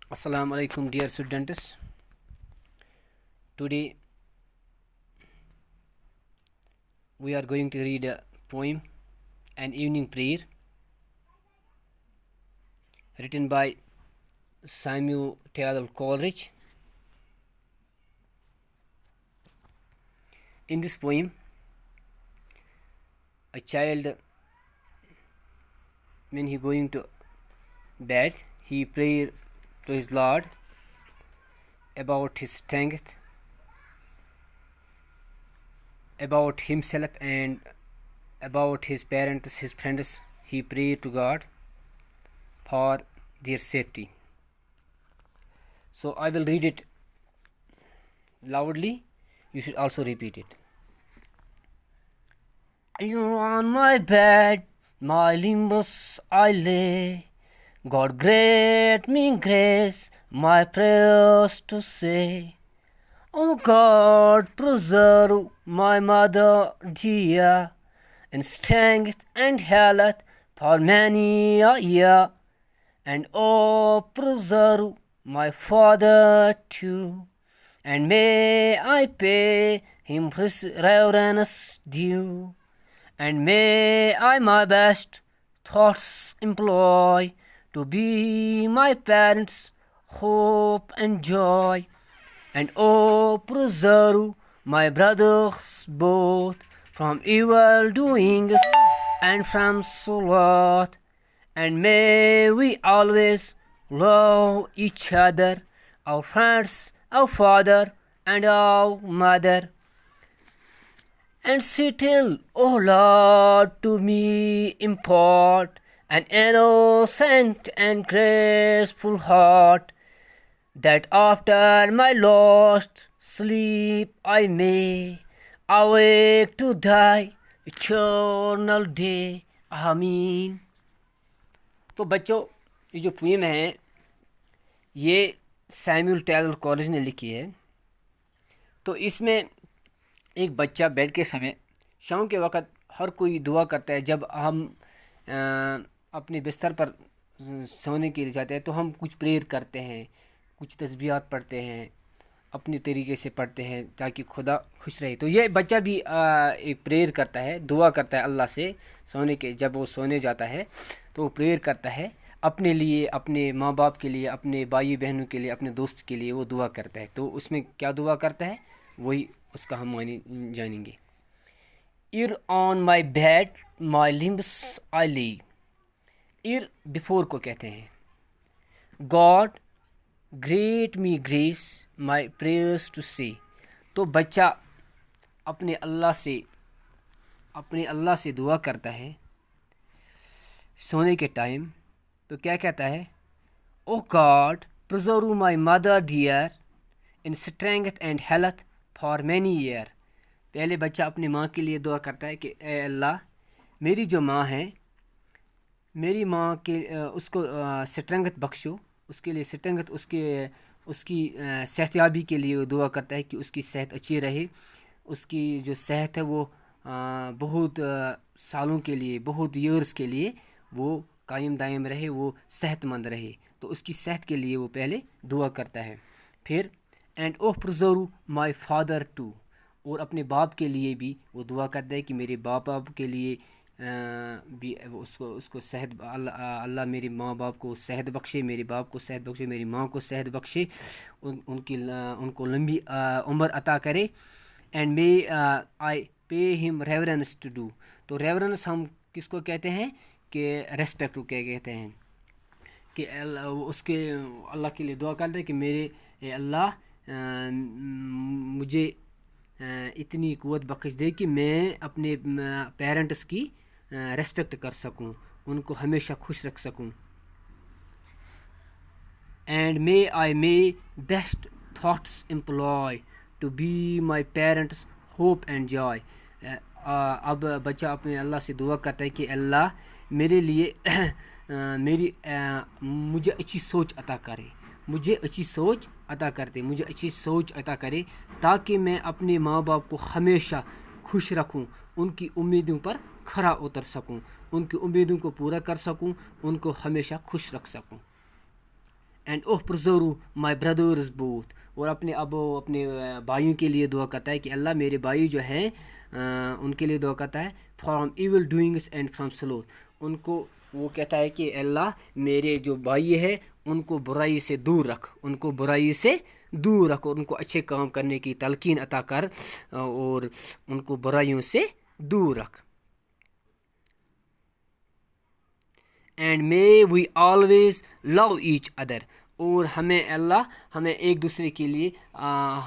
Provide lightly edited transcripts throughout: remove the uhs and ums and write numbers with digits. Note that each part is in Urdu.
Assalamu alaikum, dear students. Today we are going to read a poem, An Evening Prayer, written by Samuel Taylor Coleridge. In this poem, a child, when he going to bed, he pray to his Lord about his strength, about himself, and about his parents, his friends. He pray to God for their safety. So I will read it loudly. You should also repeat it. You're on my bed, my limbs I lay. God grant me grace, my prayers to say. O God, preserve my mother dear, in strength and health for many a year. And oh, preserve my father too, and may I pay him his reverence due. And may I my best thoughts employ to be my parents' hope and joy. And oh, preserve my brothers both from evil doings and from sloth. And may we always love each other, our friends, our father, and our mother. And still, O Lord, to me impart an innocent and graceful heart, that after my lost sleep I may awake to thy eternal day. آمین. تو بچوں، یہ جو پویم ہے یہ سیمول ٹیلر کالج نے لکھی ہے. تو اس میں ایک بچہ بیٹھ کے سمے شام کے وقت ہر کوئی دعا کرتا ہے. جب ہم اپنے بستر پر سونے کے لیے جاتے ہیں تو ہم کچھ پریئر کرتے ہیں، کچھ تسبیحات پڑھتے ہیں، اپنے طریقے سے پڑھتے ہیں تاکہ خدا خوش رہے. تو یہ بچہ بھی ایک پریئر کرتا ہے، دعا کرتا ہے اللہ سے سونے کے. جب وہ سونے جاتا ہے تو وہ پریئر کرتا ہے اپنے لیے، اپنے ماں باپ کے لیے، اپنے بھائی بہنوں کے لیے، اپنے دوست کے لیے وہ دعا کرتا ہے. تو اس میں کیا دعا کرتا ہے وہی اس کا ہم معنی جانیں گے. ایر آن مائی بیڈ مائی لمبس آئی لی. ایر بفور کو کہتے ہیں. God great me grace my prayers to see. تو بچہ اپنے اللہ سے دعا کرتا ہے سونے کے ٹائم. تو کیا کہتا ہے؟ O God preserve my mother dear in strength and health for many year. پہلے بچہ اپنی ماں کے لیے دعا کرتا ہے کہ اے اللہ، میری جو ماں ہے، میری ماں کے اس کو اسٹرینگتھ بخشو، اس کے لیے اسٹرینگتھ، اس کی صحت یابی کے لیے وہ دعا کرتا ہے کہ اس کی صحت اچھی رہے، اس کی جو صحت ہے وہ بہت سالوں کے لیے، بہت ایئرس کے لیے وہ قائم دائم رہے، وہ صحت مند رہے. تو اس کی صحت کے لیے وہ پہلے دعا کرتا ہے. پھر and O preserve my father too, اور اپنے باپ کے لیے بھی وہ دعا کرتا ہے کہ میرے باپ کے لیے بھی اس کو صحت، اللہ میرے ماں باپ کو صحت بخشے، میرے باپ کو صحت بخشے، میری ماں کو صحت بخشے، ان کو لمبی عمر عطا کرے. اینڈ مے آئی پے ہم ریورنس ٹو ڈو. تو ریورنس ہم کس کو کہتے ہیں کہ ریسپیکٹ کو کیا کہتے ہیں، کہ اس کے اللہ کے لیے دعا کرتے ہیں کہ میرے اے اللہ مجھے اتنی قوت بخش دے کہ میں اپنے پیرنٹس کی ریسپیکٹ کر سکوں، ان کو ہمیشہ خوش رکھ سکوں. And may I my best thoughts employ to be my parents hope and joy. اب بچہ اپنے اللہ سے دعا کرتا ہے کہ اللہ میرے لیے مجھے اچھی سوچ عطا کرے، مجھے اچھی سوچ عطا کرے تاکہ میں اپنے ماں باپ کو ہمیشہ خوش رکھوں، ان کی امیدوں پر کھرا اتر سکوں، ان کی امیدوں کو پورا کر سکوں، ان کو ہمیشہ خوش رکھ سکوں. And oh preserve my brothers both, اور اپنے بھائیوں کے لیے دعا کرتا ہے کہ اللہ میرے بھائی جو ہیں ان کے لیے دعا کرتا ہے from evil doings and from sloth, ان کو وہ کہتا ہے کہ اللہ میرے جو بھائی ہے ان کو برائی سے دور رکھ، ان کو برائی سے دور رکھ، اور ان کو اچھے کام کرنے کی تلقین عطا کر اور ان کو برائیوں سے دور رکھ. And may we always love each other, اور ہمیں ایک دوسرے کے لیے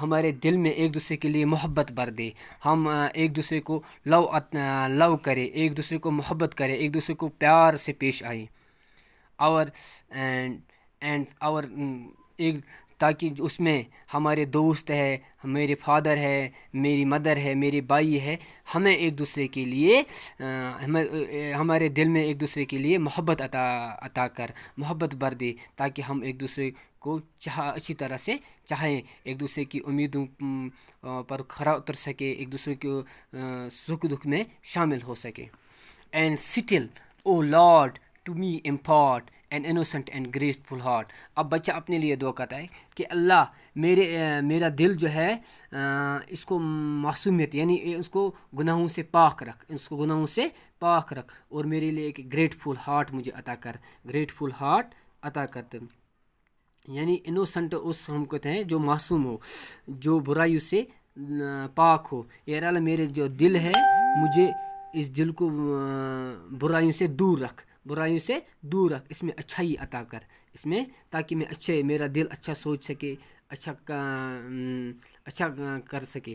ہمارے دل میں ایک دوسرے کے لیے محبت بھر دے، ہم ایک دوسرے کو لو کرے، ایک دوسرے کو محبت کرے، ایک دوسرے کو پیار سے پیش آئے. اور ایک تاکہ اس میں ہمارے دوست ہے، میرے فادر ہے، میری مدر ہے، میرے بھائی ہے، ہمیں ایک دوسرے کے لیے ہمارے دل میں ایک دوسرے کے لیے محبت عطا کر، محبت بھر دے، تاکہ ہم ایک دوسرے کو اچھی طرح سے چاہیں، ایک دوسرے کی امیدوں پر کھرا اتر سکے، ایک دوسرے کو سکھ دکھ میں شامل ہو سکے. And still O Lord to me impart an innocent and graceful heart. اب بچہ اپنے لیے دعا کرتا ہے کہ اللہ میرا دل جو ہے اس کو معصومیت یعنی اس کو گناہوں سے پاک رکھ، اور میرے لیے ایک گریٹفل ہارٹ مجھے عطا کر، گریٹفل ہارٹ عطا کرتے. یعنی انوسنٹ اس ہم کہتے ہیں جو معصوم ہو، جو برائیوں سے پاک ہو. یا اللہ میرے جو دل ہے مجھے اس دل کو برائیوں سے دور رکھ، اس میں اچھائی عطا کر، اس میں تاکہ میں میرا دل اچھا سوچ سکے، اچھا کر سکے.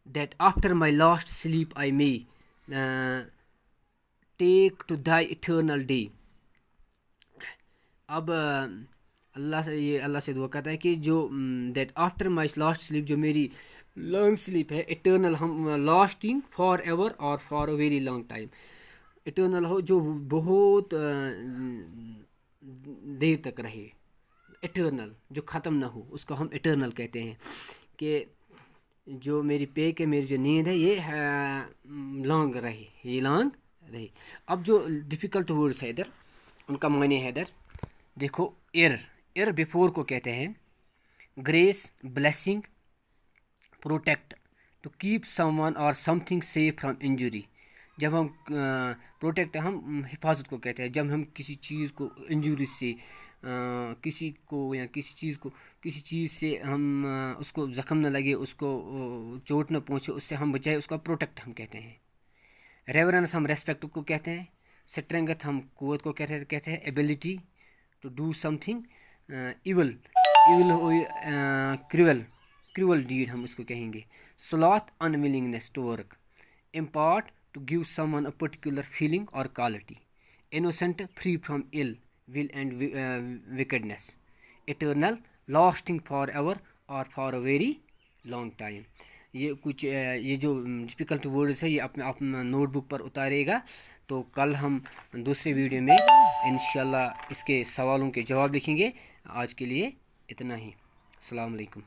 That after my last sleep I may take to thy eternal day. اب اللہ سے دعا کرتا ہے کہ جو that after my last sleep, جو میری لانگ سلیپ ہے، ایٹرنل ہم لاسٹنگ فار ایور اور for a very long time, eternal ہو جو بہت دیر تک رہے، ایٹرنل جو ختم نہ ہو، اس کو ہم ایٹرنل کہتے ہیں. کہ جو میری پیک ہے، میری جو نیند ہے، یہ لانگ رہے. اب جو ڈیفیکلٹ ورڈز ہے ادھر، ان کا معنی ہے ادھر دیکھو. ایر بیفور کو کہتے ہیں grace, blessing, protect, to keep someone اور something safe from injury. جب ہم پروٹیکٹ ہم حفاظت کو کہتے ہیں، جب ہم کسی چیز کو انجوری سے کسی کو یا کسی چیز سے ہم اس کو زخم نہ لگے، اس کو چوٹ نہ پہنچے، اس سے ہم بچائے، اس کا پروٹیکٹ ہم کہتے ہیں. ریورنس ہم ریسپیکٹ کو کہتے ہیں. اسٹرینگتھ ہم قوت کو کہتے ہیں. Ability to do something evil cruel deed ہم اس کو کہیں گے. Sloth unwillingness to work. Impart to give someone a particular feeling اور quality. Innocent free from ill will and wickedness. Eternal lasting forever or for a very long time. یہ جو ڈیفیکلٹ ورڈز ہے یہ اپنا نوٹ بک پر اتارے گا. تو کل ہم دوسرے ویڈیو میں انشاءاللہ اس کے سوالوں کے جواب لکھیں گے. آج کے لیے اتنا ہی. السلام علیکم.